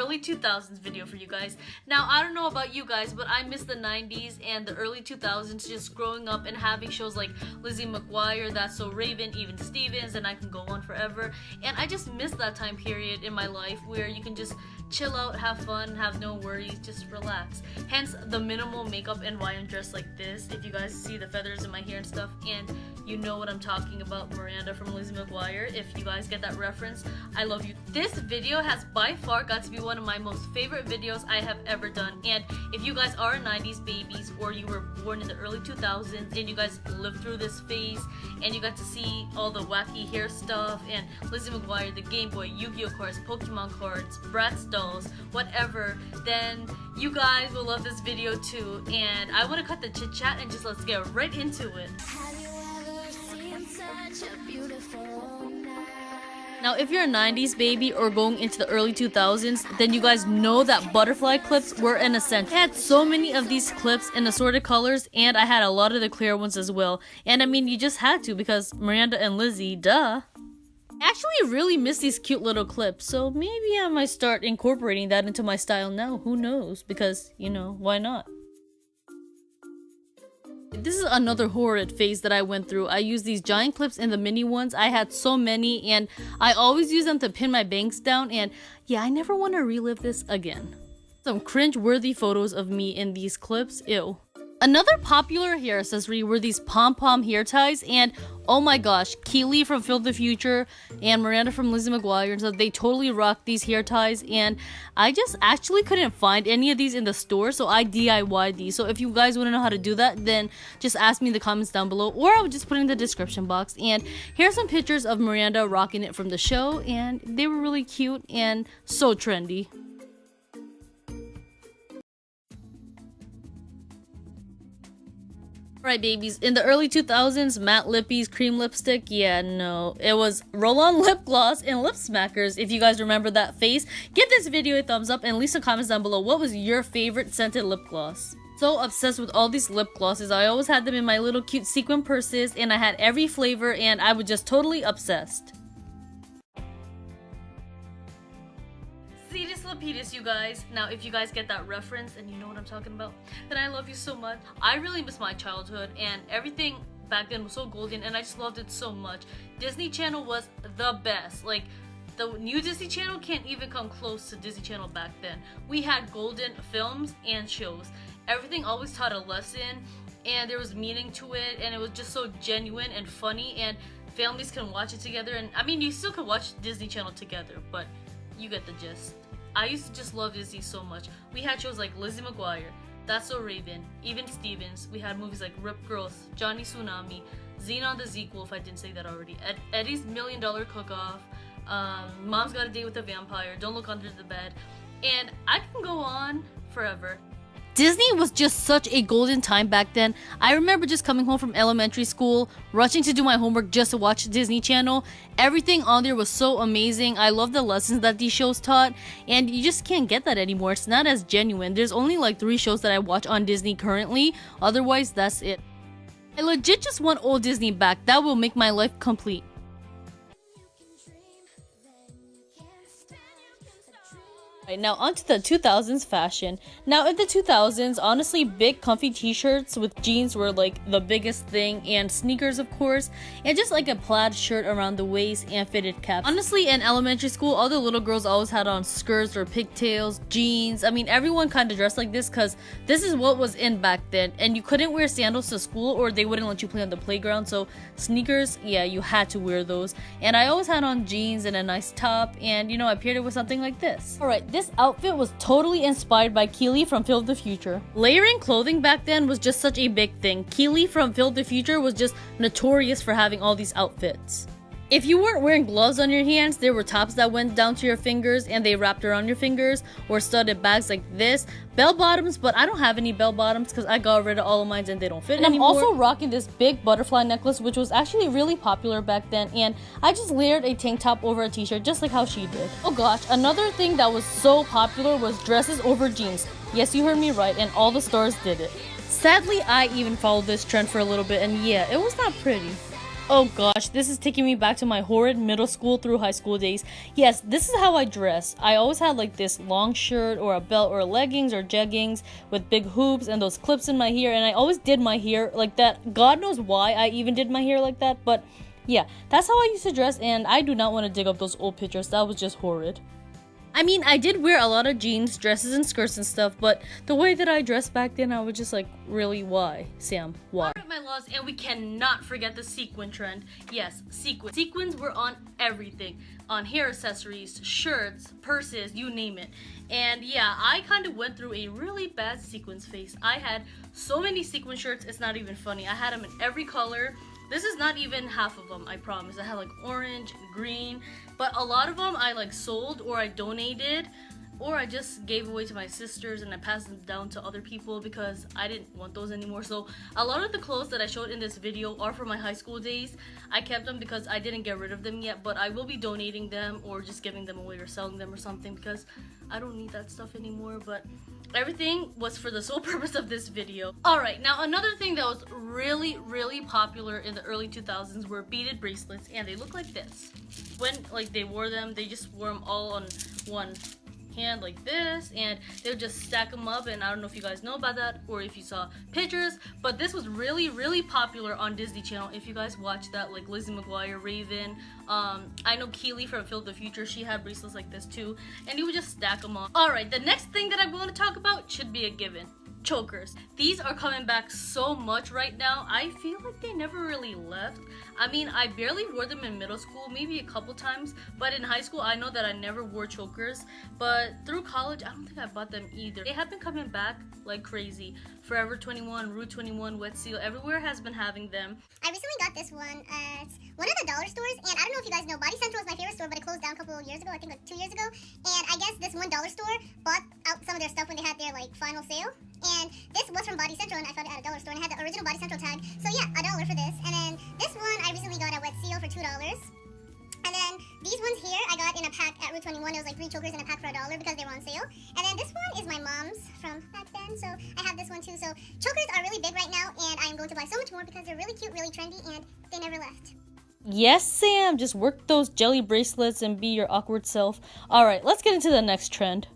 early 2000s video for you guys. Now, I don't know about you guys, but I miss the 90s and the early 2000s, just growing up and having shows like Lizzie McGuire, That's So Raven, Even Stevens, and I can go on forever. And I just miss that time period in my life where you can just chill out, have fun, have no worries, just relax. Hence the minimal makeup and why I'm dressed like this. If you guys see the feathers in my hair and stuff, and you know what I'm talking about, Miranda from Lizzie McGuire. If you guys get that reference, I love you. This video has by far got to be one of my most favorite videos I have ever done. And if you guys are 90s babies or you were born in the early 2000s and you guys lived through this phase and you got to see all the wacky hair stuff and Lizzie McGuire, the Game Boy, Yu-Gi-Oh cards, Pokemon cards, Bratz dolls, whatever, then you guys will love this video too. And I want to cut the chit chat and just let's get right into it. Now, if you're a 90s baby or going into the early 2000s, then you guys know that butterfly clips were an essential. I had so many of these clips in assorted colors, and I had a lot of the clear ones as well. And I mean, you just had to because Miranda and Lizzie, duh. I actually really miss these cute little clips, so maybe I might start incorporating that into my style now. Who knows? Because, you know, why not? This is another horrid phase that I went through. I used these giant clips and the mini ones. I had so many and I always use them to pin my bangs down, and yeah, I never want to relive this again. Some cringe-worthy photos of me in these clips. Ew. Another popular hair accessory were these pom-pom hair ties, and oh my gosh, Keely from Phil the Future and Miranda from Lizzie McGuire and stuff, they totally rocked these hair ties, and I just actually couldn't find any of these in the store, so I DIY'd these. So if you guys want to know how to do that, then just ask me in the comments down below, or I would just put it in the description box. And here's some pictures of Miranda rocking it from the show, and they were really cute and so trendy. Alright babies, in the early 2000s, matte lippies, cream lipstick, yeah, no. It was roll-on lip gloss and lip smackers. If you guys remember that phase, give this video a thumbs up and leave some comments down below. What was your favorite scented lip gloss? So obsessed with all these lip glosses. I always had them in my little cute sequin purses, and I had every flavor, and I was just totally obsessed. Cetus Lapidus, you guys. Now, if you guys get that reference and you know what I'm talking about, then I love you so much. I really miss my childhood, and everything back then was so golden, and I just loved it so much. Disney Channel was the best. Like, the new Disney Channel can't even come close to Disney Channel back then. We had golden films and shows. Everything always taught a lesson, and there was meaning to it, and it was just so genuine and funny, and families can watch it together. And I mean, you still can watch Disney Channel together, but you get the gist. I used to just love Disney so much. We had shows like Lizzie McGuire, That's So Raven, Even Stevens. We had movies like Rip Girls, Johnny Tsunami, Xenon the Sequel, if I didn't say that already, Eddie's $1 Million Cook-Off, Mom's Got a Date with a Vampire, Don't Look Under the Bed, and I can go on forever. Disney was just such a golden time back then. I remember just coming home from elementary school, rushing to do my homework just to watch Disney Channel. Everything on there was so amazing. I love the lessons that these shows taught, and you just can't get that anymore. It's not as genuine. There's only like 3 shows that I watch on Disney currently. Otherwise, that's it. I legit just want old Disney back. That will make my life complete. Now onto the 2000s fashion. Now in the 2000s, honestly, big comfy t-shirts with jeans were like the biggest thing, and sneakers of course, and just like a plaid shirt around the waist and fitted caps. Honestly, in elementary school, all the little girls always had on skirts or pigtails, jeans. I mean, everyone kind of dressed like this because this is what was in back then, and you couldn't wear sandals to school or they wouldn't let you play on the playground. So sneakers, yeah, you had to wear those. And I always had on jeans and a nice top, and you know, I paired it with something like this. Alright, this outfit was totally inspired by Keely from Phil the Future. Layering clothing back then was just such a big thing. Keely from Phil the Future was just notorious for having all these outfits. If you weren't wearing gloves on your hands, there were tops that went down to your fingers and they wrapped around your fingers, or studded bags like this, bell bottoms, but I don't have any bell bottoms because I got rid of all of mine and they don't fit anymore. I'm also rocking this big butterfly necklace, which was actually really popular back then, and I just layered a tank top over a t-shirt just like how she did. Oh gosh, another thing that was so popular was dresses over jeans. Yes, you heard me right, and all the stars did it. Sadly, I even followed this trend for a little bit, and yeah, it was not pretty. Oh gosh, this is taking me back to my horrid middle school through high school days. Yes, this is how I dress. I always had like this long shirt or a belt or leggings or jeggings with big hoops and those clips in my hair, and I always did my hair like that. God knows why I even did my hair like that, but yeah, that's how I used to dress, and I do not want to dig up those old pictures. That was just horrid. I mean, I did wear a lot of jeans, dresses, and skirts and stuff, but the way that I dressed back then, I was just like, really, why? Sam, why? Alright, my loves, and we cannot forget the sequin trend. Yes, sequins. Sequins were on everything. On hair accessories, shirts, purses, you name it. And yeah, I kind of went through a really bad sequins phase. I had so many sequin shirts, it's not even funny. I had them in every color. This is not even half of them, I promise. I had like orange, green, but a lot of them I like sold or I donated or I just gave away to my sisters and I passed them down to other people because I didn't want those anymore. So a lot of the clothes that I showed in this video are from my high school days. I kept them because I didn't get rid of them yet, but I will be donating them or just giving them away or selling them or something because I don't need that stuff anymore. But everything was for the sole purpose of this video. Alright, now another thing that was really popular in the early 2000s were beaded bracelets, and they look like this. When like they wore them, they just wore them all on one hand like this, and they would just stack them up. And I don't know if you guys know about that or if you saw pictures, but this was really popular on Disney Channel. If you guys watched that, like Lizzie McGuire, Raven, I know Keely from Phil the Future, she had bracelets like this too, and you would just stack them on. Alright, the next thing that I'm going to talk about should be a given. Chokers. These are coming back so much right now. I feel like they never really left. I mean, I barely wore them in middle school, maybe a couple times, but in high school I know that I never wore chokers. But through college, I don't think I bought them either. They have been coming back like crazy. Forever 21, Route 21, Wet Seal, everywhere has been having them. I recently got this one at one of the dollar stores, and I don't know if you guys know, Body Central is my favorite store, but it closed down a couple of years ago, I think like 2 years ago. And I guess this one dollar store bought out some of their stuff when they had their like final sale. And this was from Body Central, and I found it at a dollar store, and it had the original Body Central tag. So yeah, $1 for this. And then this one I recently got at Wet Seal for $2. And then these ones here I got in a pack at Route 21. It was like 3 chokers in a pack for $1 because they were on sale. And then this one is my mom's from back then, so I have this one too. So chokers are really big right now, and I am going to buy so much more because they're really cute, really trendy, and they never left. Yes, Sam, just work those jelly bracelets and be your awkward self. Alright, let's get into the next trend.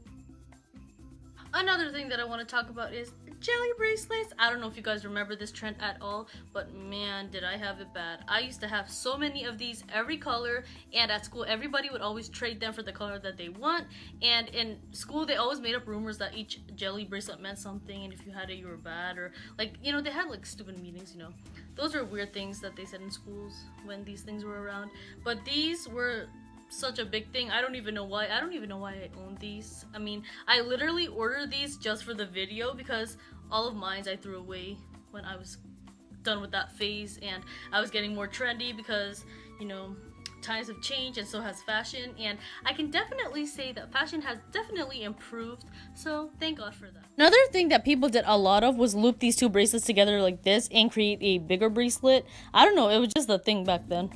Another thing that I want to talk about is jelly bracelets. I don't know if you guys remember this trend at all, but man, did I have it bad. I used to have so many of these, every color, and at school everybody would always trade them for the color that they want. And in school they always made up rumors that each jelly bracelet meant something, and if you had it you were bad, or like, you know, they had like stupid meanings, you know. Those are weird things that they said in schools when these things were around. But these were such a big thing. I don't even know why. I don't even know why I own these. I mean, I literally ordered these just for the video because all of mine I threw away when I was done with that phase, and I was getting more trendy because, you know, times have changed and so has fashion, and I can definitely say that fashion has definitely improved, so thank God for that. Another thing that people did a lot of was loop these two bracelets together like this and create a bigger bracelet. I don't know, it was just the thing back then.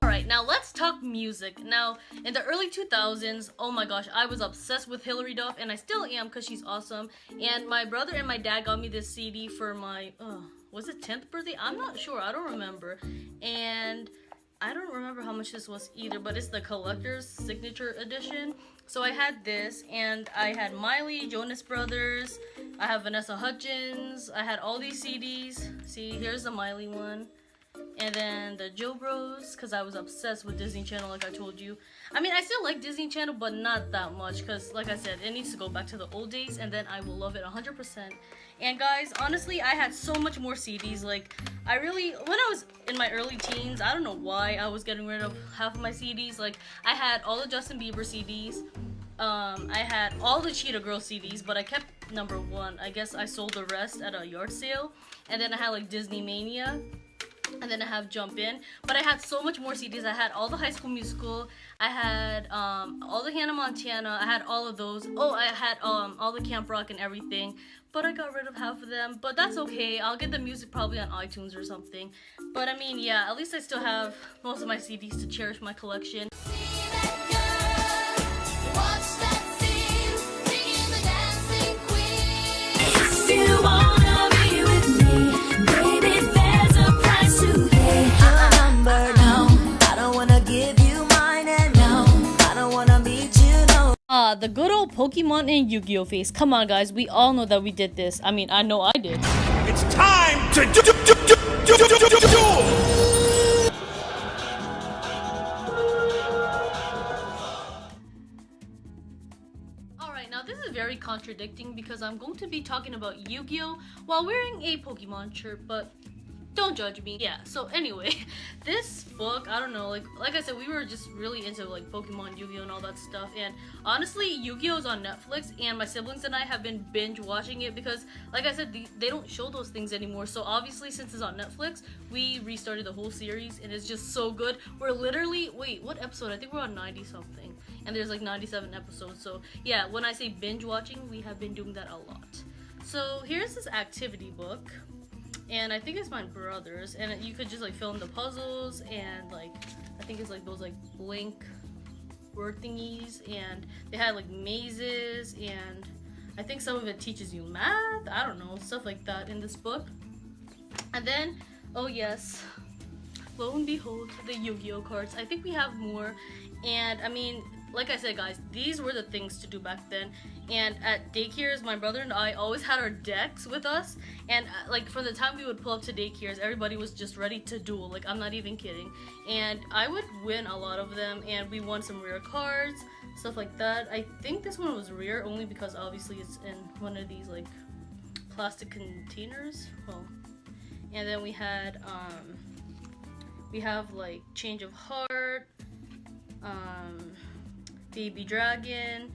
Alright, now let's talk music. Now, in the early 2000s, oh my gosh, I was obsessed with Hilary Duff, and I still am because she's awesome. And my brother and my dad got me this CD for my, was it 10th birthday? I'm not sure, I don't remember. And I don't remember how much this was either, but it's the collector's signature edition. So I had this, and I had Miley, Jonas Brothers, I have Vanessa Hudgens, I had all these CDs. See, here's the Miley one. And then the Joe Bros, because I was obsessed with Disney Channel, like I told you. I mean, I still like Disney Channel, but not that much, because like I said, it needs to go back to the old days, and then I will love it 100%. And guys, honestly, I had so much more CDs. Like, I really, when I was in my early teens, I don't know why I was getting rid of half of my CDs. Like, I had all the Justin Bieber CDs. I had all the Cheetah Girl CDs, but I kept number 1. I guess I sold the rest at a yard sale. And then I had like Disney Mania. and then I have Jump In. But I had so much more CDs. I had all the High School Musical, I had all the Hannah Montana, I had all of those. Oh, I had all the Camp Rock and everything, but I got rid of half of them. But that's okay, I'll get the music probably on iTunes or something. But I mean, yeah, at least I still have most of my CDs to cherish my collection. The good old Pokemon and Yu-Gi-Oh phase. Come on, guys, we all know that we did this. I mean, I know I did. It's time to do. Alright, now this is very contradicting because I'm going to be talking about Yu-Gi-Oh while wearing a Pokemon shirt, but don't judge me. Yeah, so anyway, this book, I don't know, like I said, we were just really into like Pokemon, Yu-Gi-Oh and all that stuff, and honestly, Yu-Gi-Oh is on Netflix, and my siblings and I have been binge watching it because, like I said, they don't show those things anymore, so obviously since it's on Netflix, we restarted the whole series, and it's just so good. We're literally, wait, what episode? I think we're on 90 something, and there's like 97 episodes, so yeah, when I say binge watching, we have been doing that a lot. So here's this activity book. And I think it's my brother's, and you could just like fill in the puzzles, and like I think it's like those like blank word thingies, and they had like mazes, and I think some of it teaches you math, I don't know, stuff like that in this book. And then, oh yes, lo and behold, the Yu-Gi-Oh cards. I think we have more, and I mean, like I said, guys, these were the things to do back then. And at daycares, my brother and I always had our decks with us, and like from the time we would pull up to daycares, everybody was just ready to duel. Like, I'm not even kidding. And I would win a lot of them, and we won some rare cards, stuff like that. I think this one was rare only because obviously it's in one of these like plastic containers. Well, and then we had we have like Change of Heart, Baby Dragon,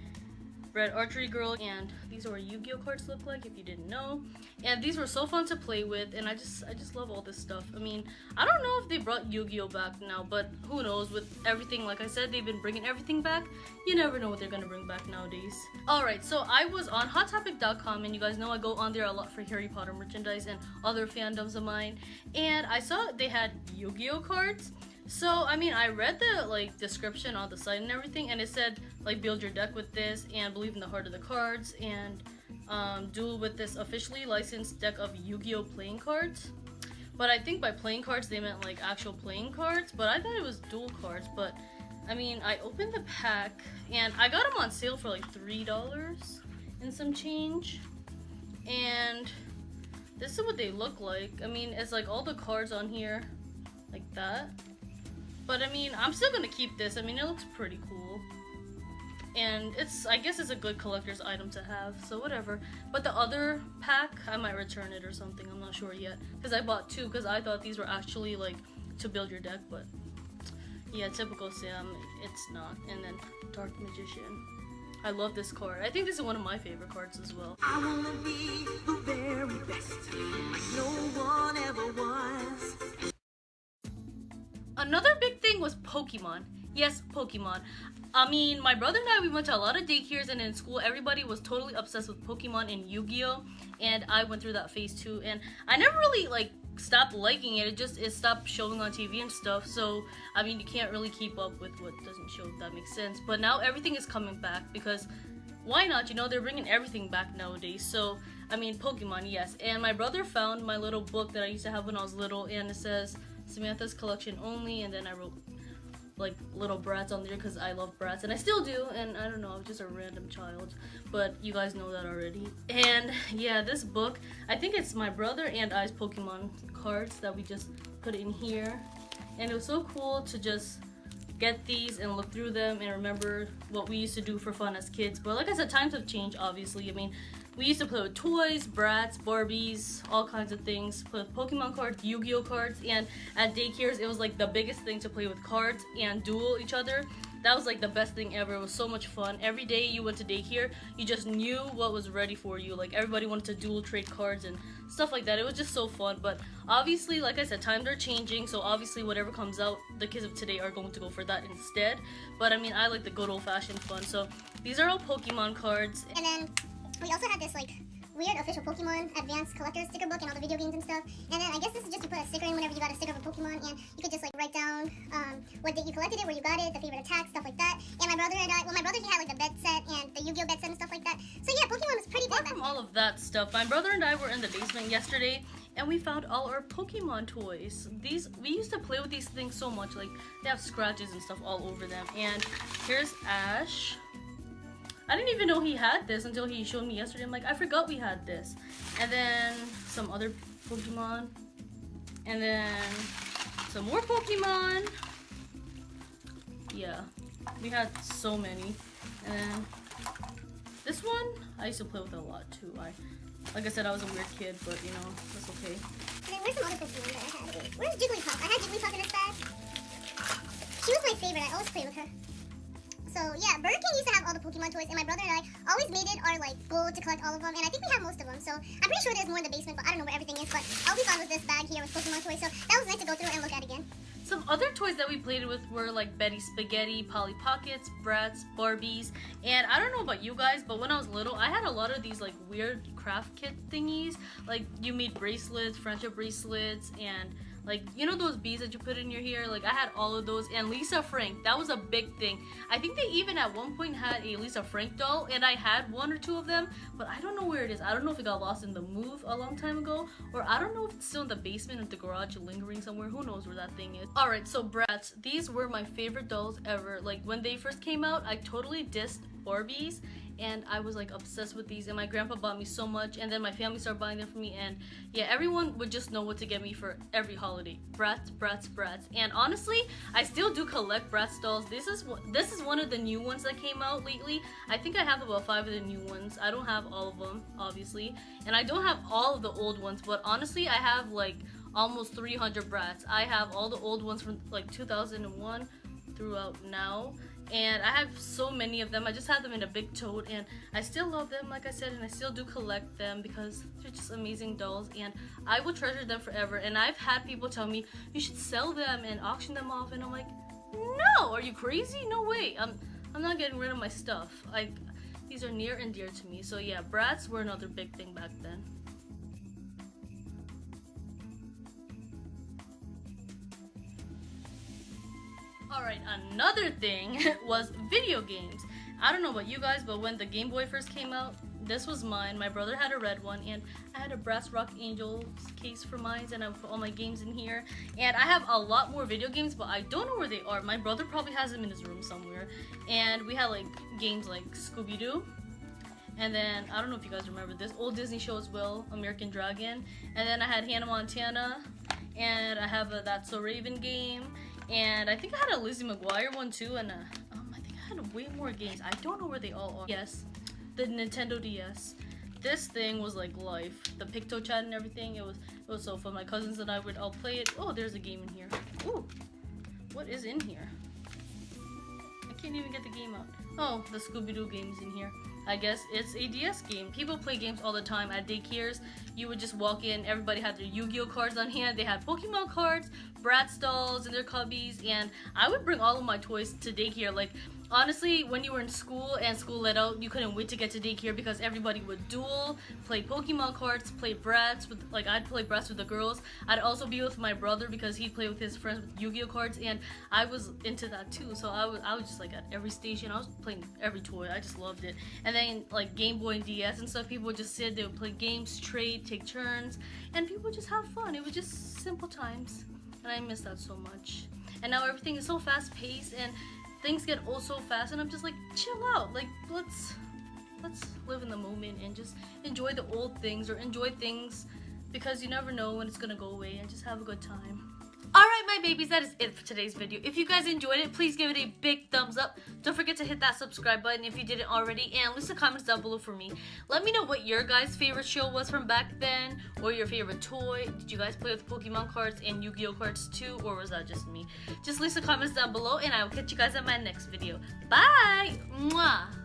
Red Archery Girl, and these are what Yu-Gi-Oh cards look like if you didn't know. And these were so fun to play with, and I just love all this stuff. I mean, I don't know if they brought Yu-Gi-Oh back now, but who knows, with everything, like I said, they've been bringing everything back. You never know what they're gonna bring back nowadays. Alright, so I was on HotTopic.com, and you guys know I go on there a lot for Harry Potter merchandise and other fandoms of mine, and I saw they had Yu-Gi-Oh cards. So, I mean, I read the, like, description on the site and everything, and it said, like, build your deck with this, and believe in the heart of the cards, and duel with this officially licensed deck of Yu-Gi-Oh playing cards. But I think by playing cards, they meant, like, actual playing cards, but I thought it was dual cards. But, I mean, I opened the pack, and I got them on sale for, like, $3 and some change, and this is what they look like. I mean, it's, like, all the cards on here, like that. But I mean, I'm still gonna keep this. I mean, it looks pretty cool. And I guess it's a good collector's item to have, so whatever. But the other pack, I might return it or something, I'm not sure yet. Because I bought two, because I thought these were actually like to build your deck, but yeah, typical Sam, it's not. And then Dark Magician. I love this card. I think this is one of my favorite cards as well. I wanna be the very best, like no one ever was. Another big thing was Pokemon. Yes, Pokemon. I mean, my brother and I, we went to a lot of daycares, and in school, everybody was totally obsessed with Pokemon and Yu-Gi-Oh! And I went through that phase too, and I never really, like, stopped liking it. It stopped showing on TV and stuff, so, I mean, you can't really keep up with what doesn't show, if that makes sense. But now everything is coming back, because why not? You know, they're bringing everything back nowadays, so, I mean, Pokemon, yes. And my brother found my little book that I used to have when I was little, and it says Samantha's collection only, and then I wrote like little brats on there because I love brats, and I still do, and I don't know, I'm just a random child, but you guys know that already. And yeah, this book, I think it's my brother and I's Pokemon cards that we just put in here, and it was so cool to just get these and look through them and remember what we used to do for fun as kids. But like I said, times have changed, obviously. I mean, we used to play with toys, brats, Barbies, all kinds of things. Play with Pokemon cards, Yu-Gi-Oh cards, and at daycares, it was like the biggest thing to play with cards and duel each other. that was like the best thing ever. It was so much fun. Every day you went to daycare, you just knew what was ready for you. Like everybody wanted to dual trade cards and stuff like that. It was just so fun. But obviously, like I said, times are changing, so obviously whatever comes out, the kids of today are going to go for that instead. But I mean, I like the good old-fashioned fun. So these are all Pokemon cards. And then we also had this like weird official Pokemon Advanced Collector sticker book and all the video games and stuff. And then I guess this is just to put a sticker in whenever you got a sticker of a Pokemon, and you could just like write down what date you collected it, where you got it, the favorite attack, stuff like that. And my brother and I, well, my brother, he had like the bed set and the Yu-Gi-Oh bed set and stuff like that. So yeah, Pokemon was pretty big. Apart from all of that stuff, my brother and I were in the basement yesterday and we found all our Pokemon toys. We used to play with these things so much, like they have scratches and stuff all over them. And here's Ash. I didn't even know he had this until he showed me yesterday. I'm like, I forgot we had this. And then some other Pokemon. And then some more Pokemon. Yeah, we had so many. And then this one, I used to play with it a lot too. Like I said, I was a weird kid, but you know, that's okay. And then where's some other Pokemon that I had? Where's Jigglypuff? I had Jigglypuff in this bag. She was my favorite. I always played with her. So yeah, Burger King used to have all the Pokemon toys, and my brother and I always made it our like goal to collect all of them, and I think we have most of them. So I'm pretty sure there's more in the basement, but I don't know where everything is. But I'll be fine with this bag here with Pokemon toys. So that was nice to go through and look at again. Some other toys that we played with were like Betty Spaghetti, Polly Pockets, Bratz, Barbies, and I don't know about you guys, but when I was little, I had a lot of these like weird craft kit thingies. Like you made bracelets, friendship bracelets, and like, you know those beads that you put in your hair? Like, I had all of those. And Lisa Frank, that was a big thing. I think they even at one point had a Lisa Frank doll, and I had one or two of them, but I don't know where it is. I don't know if it got lost in the move a long time ago, or I don't know if it's still in the basement of the garage lingering somewhere. Who knows where that thing is. Alright, so Bratz, these were my favorite dolls ever. Like, when they first came out, I totally dissed Barbies, and I was like obsessed with these, and my grandpa bought me so much, and then my family started buying them for me, and yeah, everyone would just know what to get me for every holiday. Bratz, Bratz, Bratz. And honestly, I still do collect Bratz dolls. This is one of the new ones that came out lately. I think I have about 5 of the new ones. I don't have all of them, obviously, and I don't have all of the old ones, but honestly, I have like almost 300 Bratz. I have all the old ones from like 2001 throughout now, and I have so many of them. I just have them in a big tote, and I still love them, like I said, and I still do collect them because they're just amazing dolls, and I will treasure them forever. And I've had people tell me, you should sell them and auction them off, and I'm like, no, are you crazy? No way. I'm not getting rid of my stuff. Like, these are near and dear to me. So yeah, Bratz were another big thing back then. Alright, another thing was video games. I don't know about you guys, but when the Game Boy first came out, this was mine. My brother had a red one, and I had a Brass Rock Angels case for mine, and I put all my games in here. And I have a lot more video games, but I don't know where they are. My brother probably has them in his room somewhere. And we had like games like Scooby-Doo. And then, I don't know if you guys remember this, old Disney show as well, American Dragon. And then I had Hannah Montana, and I have a That's So Raven game. And I think I had a Lizzie McGuire one too, and I think I had way more games. I don't know where they all are. Yes, the Nintendo DS. This thing was like life. The Picto Chat and everything, it was so fun. My cousins and I would all play it. Oh, there's a game in here. Ooh, what is in here? I can't even get the game out. Oh, the Scooby-Doo game's in here. I guess it's a DS game. People play games all the time at daycares. You would just walk in, everybody had their Yu-Gi-Oh cards on hand. They had Pokemon cards, Bratz dolls in their cubbies, and I would bring all of my toys to daycare. Like, honestly, when you were in school and school let out, you couldn't wait to get to daycare because everybody would duel, play Pokemon cards, play Bratz with, like, I'd play Bratz with the girls. I'd also be with my brother because he'd play with his friends with Yu-Gi-Oh cards, and I was into that too. So I was just like at every station, I was playing every toy. I just loved it. And then like Game Boy and DS and stuff, people would just sit, they would play games, trade, take turns, and people would just have fun. It was just simple times, and I miss that so much. And now everything is so fast paced, and things get oh so fast, and I'm just like, chill out. Like, let's live in the moment and just enjoy the old things, or enjoy things because you never know when it's gonna go away, and just have a good time. Alright, my my babies, that is it for today's video. If you guys enjoyed it, please give it a big thumbs up. Don't forget to hit that subscribe button if you didn't already, and leave some comments down below for me. Let me know what your guys' favorite show was from back then, or your favorite toy. Did you guys play with Pokemon cards and Yu-Gi-Oh cards too, or was that just me? Just leave some comments down below, and I will catch you guys in my next video. Bye! Mwah!